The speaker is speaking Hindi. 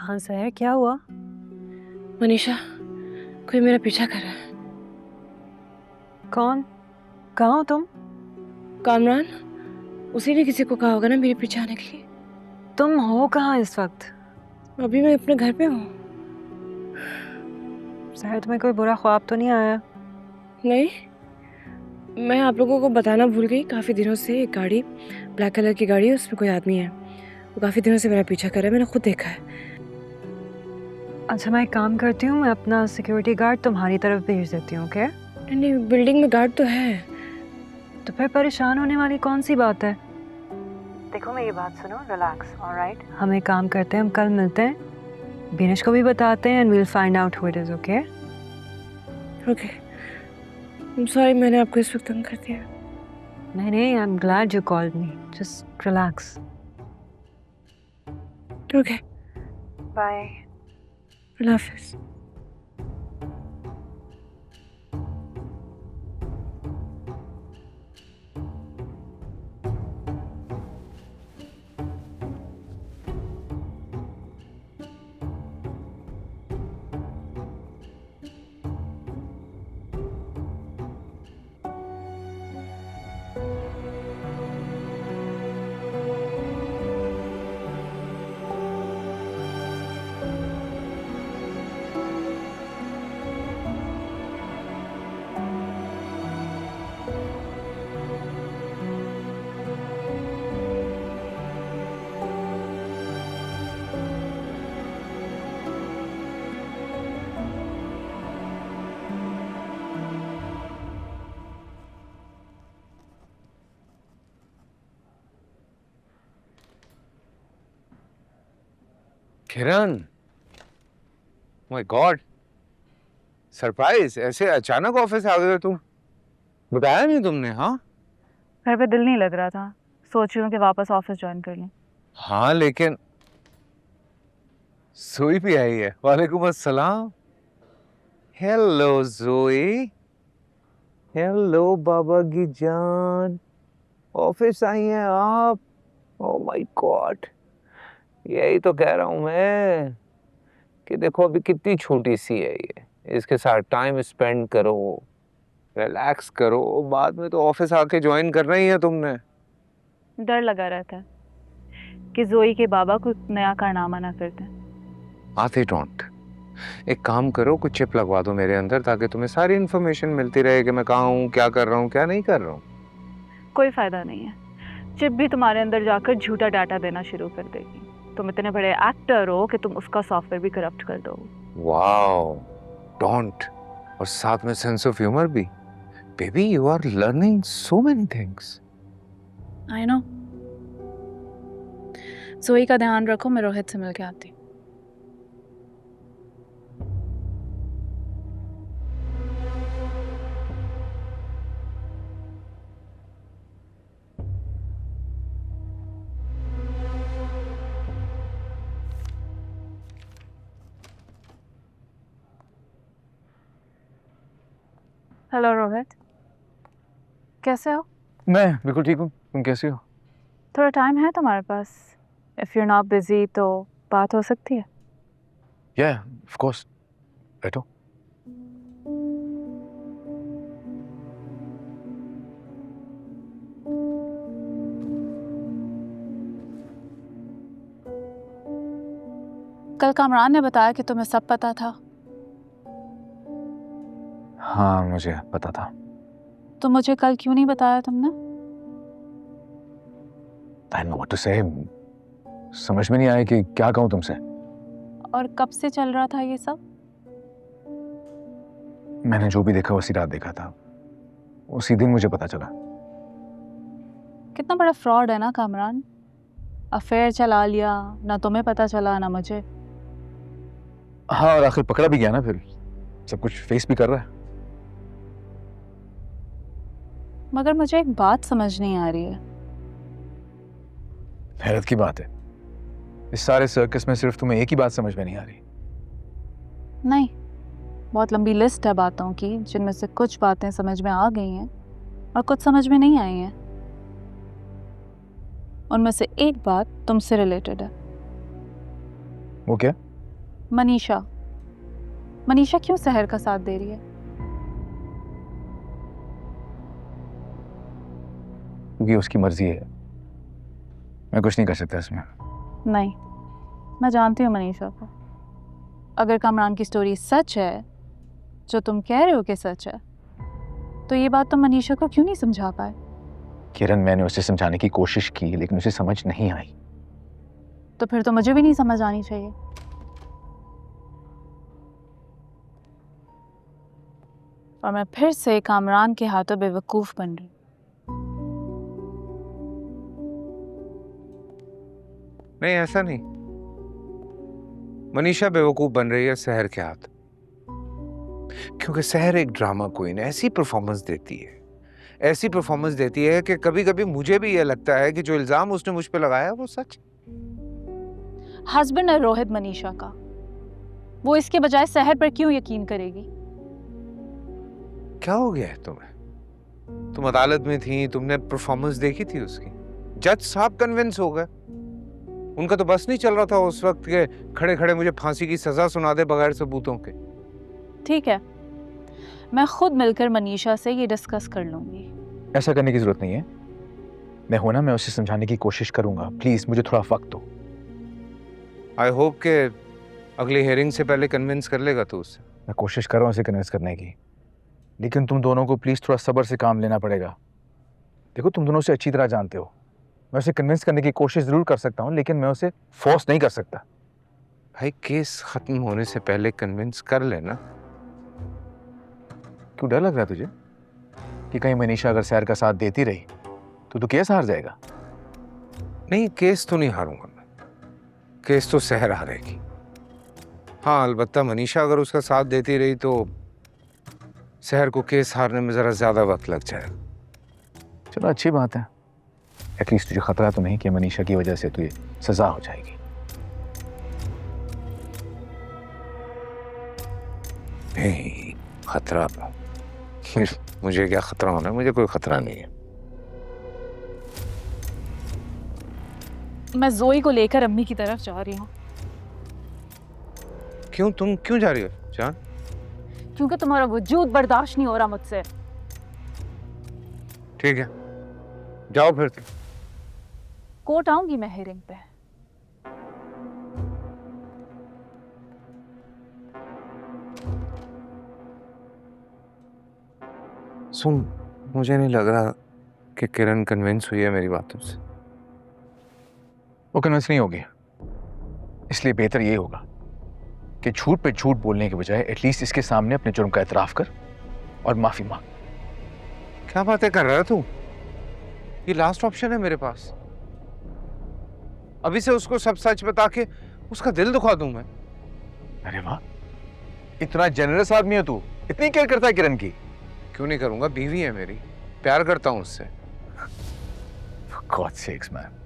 कहाँ से है? क्या हुआ? मनीषा, कोई मेरा पीछा कर रहा है। कौन? कहाँ हो तुम? कामरान, उसी ने किसी को कहा होगा ना मेरे पीछे आने के लिए। तुम हो कहाँ इस वक्त? अभी मैं अपने घर पे हूँ। शायद तुम्हें कोई बुरा ख्वाब तो नहीं आया? नहीं, मैं आप लोगों को बताना भूल गई। काफ़ी दिनों से एक गाड़ी, ब्लैक कलर की गाड़ी है, उसमें कोई आदमी है। वो काफ़ी दिनों से मेरा पीछा कर रहा है, मैंने खुद देखा है। अच्छा, मैं एक काम करती हूँ, मैं अपना सिक्योरिटी गार्ड तुम्हारी तरफ भेज देती हूँ। ओके? नहीं, बिल्डिंग में गार्ड तो है। तो फिर परेशान होने वाली कौन सी बात है? देखो मेरी बात सुनो, रिलैक्स, ऑलराइट? हम एक काम करते हैं, हम कल मिलते हैं, बिनेश को भी बताते हैं, and we'll find out who it is. Okay? Okay, sorry मैंने आपको इस वक्त तंग कर दिया। नहीं नहीं, I am glad you called me. Just relax. Okay, bye. अल्लाह हाफिज। Kiran, my god, surprise! ऐसे अचानक ऑफिस आ गए हो तुम? बताया नहीं तुमने? हाँ घर पे दिल नहीं लग रहा था, सोच रही हूँ कि वापस ऑफिस ज्वाइन कर लूँ। हाँ, लेकिन जोई भी आई है। वालेकुम अस्सलाम। हेलो जोई। हेलो बाबा की जान, ऑफिस आई हैं आप? ओ माय गॉड, यही तो कह रहा हूँ मैं कि देखो अभी कितनी छोटी सी है ये, इसके साथ टाइम स्पेंड करो, रिलैक्स करो, बाद में तो ऑफिस आके ज्वाइन करना ही है तुमने। डर लगा रहता है कि जोई के बाबा कुछ नया कारनामा ना कर दें। आते डोंट। एक काम करो, कुछ चिप लगवा दो मेरे अंदर, ताकि तुम्हें सारी इन्फॉर्मेशन मिलती रहे कि मैं कहाँ हूँ, क्या कर रहा हूँ, क्या नहीं कर रहा हूँ। कोई फायदा नहीं है, चिप भी तुम्हारे अंदर जाकर झूठा डाटा देना शुरू कर देगी। तुम इतने बड़े एक्टर हो कि तुम उसका सॉफ्टवेयर भी करप्ट कर दो। Wow, don't. और साथ में सेंस ऑफ ह्यूमर भी। Baby, you are learning so many things. I know. Joey का ध्यान रखो, मैं रोहित से मिलके आती। हेलो रोहित, कैसे हो? मैं बिल्कुल ठीक हूँ, तुम कैसी हो? थोड़ा टाइम है तुम्हारे पास? इफ़ यू नॉट बिजी तो बात हो सकती है। या ऑफ कोर्स, बैठो। कल कामरान ने बताया कि तुम्हें सब पता था। हाँ, मुझे पता था। तो मुझे कल क्यों नहीं बताया तुमने? आई नो व्हाट टू से, समझ में नहीं आया कि क्या कहूँ तुमसे। और कब से चल रहा था ये सब? मैंने जो भी देखा उसी रात देखा था, उसी दिन मुझे पता चला। कितना बड़ा फ्रॉड है ना कामरान। अफेयर चला लिया, ना तुम्हें पता चला ना मुझे। हाँ, और आखिर पकड़ा भी गया ना, फिर सब कुछ फेस भी कर रहा है। मगर मुझे एक बात समझ नहीं आ रही है। हैरत की बात है, इस सारे सर्कस में सिर्फ तुम्हें एक ही बात समझ में नहीं आ रही। नहीं, बहुत लंबी लिस्ट है बातों की, जिनमें से कुछ बातें समझ में आ गई हैं और कुछ समझ में नहीं आई हैं। उनमें से एक बात तुमसे रिलेटेड है। वो क्या? मनीषा मनीषा क्यों सहर का साथ दे रही है? क्योंकि उसकी मर्जी है, मैं कुछ नहीं कर सकता इसमें। नहीं, मैं जानती हूँ मनीषा को। अगर कामरान की स्टोरी सच है, जो तुम कह रहे हो कि सच है, तो ये बात तुम मनीषा को क्यों नहीं समझा पाए? किरण, मैंने उसे समझाने की कोशिश की लेकिन उसे समझ नहीं आई। तो फिर तो मुझे भी नहीं समझ आनी चाहिए। और मैं फिर से कामरान के हाथों बेवकूफ बन रही। नहीं, ऐसा नहीं। मनीषा बेवकूफ बन रही है सहर के हाथ, क्योंकि सहर एक ड्रामा क्वीन ऐसी परफॉर्मेंस देती है कि कभी कभी मुझे भी यह लगता है कि जो इल्जाम उसने मुझ पे लगाया वो सच। हस्बैंड है रोहित मनीषा का, वो इसके बजाय सहर पर क्यों यकीन करेगी? क्या हो गया है तुम्हें? तुम अदालत में थी, तुमने परफॉर्मेंस देखी थी उसकी। जज साहब कन्विंस हो गए। उनका तो बस नहीं चल रहा था उस वक्त के खड़े खड़े मुझे फांसी की सजा सुना दे बगैर सबूतों के। ठीक है, मैं खुद मिलकर मनीषा से ये डिस्कस कर लूंगी। ऐसा करने की जरूरत नहीं है। मैं हूं ना, मैं उसे समझाने की कोशिश करूंगा। प्लीज मुझे थोड़ा वक्त दो। आई होप के अगली हियरिंग से पहले कन्विंस कर लेगा तू उससे। मैं कोशिश कर रहा हूं उसे कन्विंस करने की, लेकिन तुम दोनों को प्लीज थोड़ा सब्र से काम लेना पड़ेगा। देखो, तुम दोनों उसे अच्छी तरह जानते हो। मैं उसे कन्विंस करने की कोशिश जरूर कर सकता हूँ, लेकिन मैं उसे फोर्स नहीं कर सकता। भाई, केस खत्म होने से पहले कन्विंस कर लेना। क्यों डर लग रहा है तुझे कि कहीं मनीषा अगर सहर का साथ देती रही तो तू केस हार जाएगा? नहीं, केस तो नहीं हारूंगा मैं। केस तो सहर हारेगी। हाँ, अलबत्ता मनीषा अगर उसका साथ देती रही तो सहर को केस हारने में जरा ज्यादा वक्त लग जाएगा। चलो, अच्छी बात है। एटलीस्ट तुझे खतरा तो नहीं कि मनीषा की वजह से तुझे सजा हो जाएगी। नहीं, खतरा मुझे क्या खतरा होना है? मुझे कोई खतरा नहीं है। मैं जोई को लेकर अम्मी की तरफ जा रही हूँ। क्यों? तुम क्यों जा रही हो जान? क्योंकि तुम्हारा वजूद बर्दाश्त नहीं हो रहा मुझसे। ठीक है, जाओ फिर तुम। कोर्ट आऊंगी मैं हियरिंग पे। सुन, मुझे नहीं लग रहा कि किरण कन्विंस हुई है मेरी बातों से। वो कन्विंस नहीं होगी, इसलिए बेहतर ये होगा कि झूठ पे झूठ बोलने के बजाय एटलीस्ट इसके सामने अपने जुर्म का एतराफ कर और माफी मांग। क्या बातें कर रहा है तू? ये लास्ट ऑप्शन है मेरे पास। अभी से उसको सब सच बता के उसका दिल दुखा दूं मैं। अरे वाह, इतना जेनरस आदमी है तू। इतनी केयर करता है किरण की? क्यों नहीं करूंगा? बीवी है मेरी, प्यार करता हूं उससे। For God's sakes, man.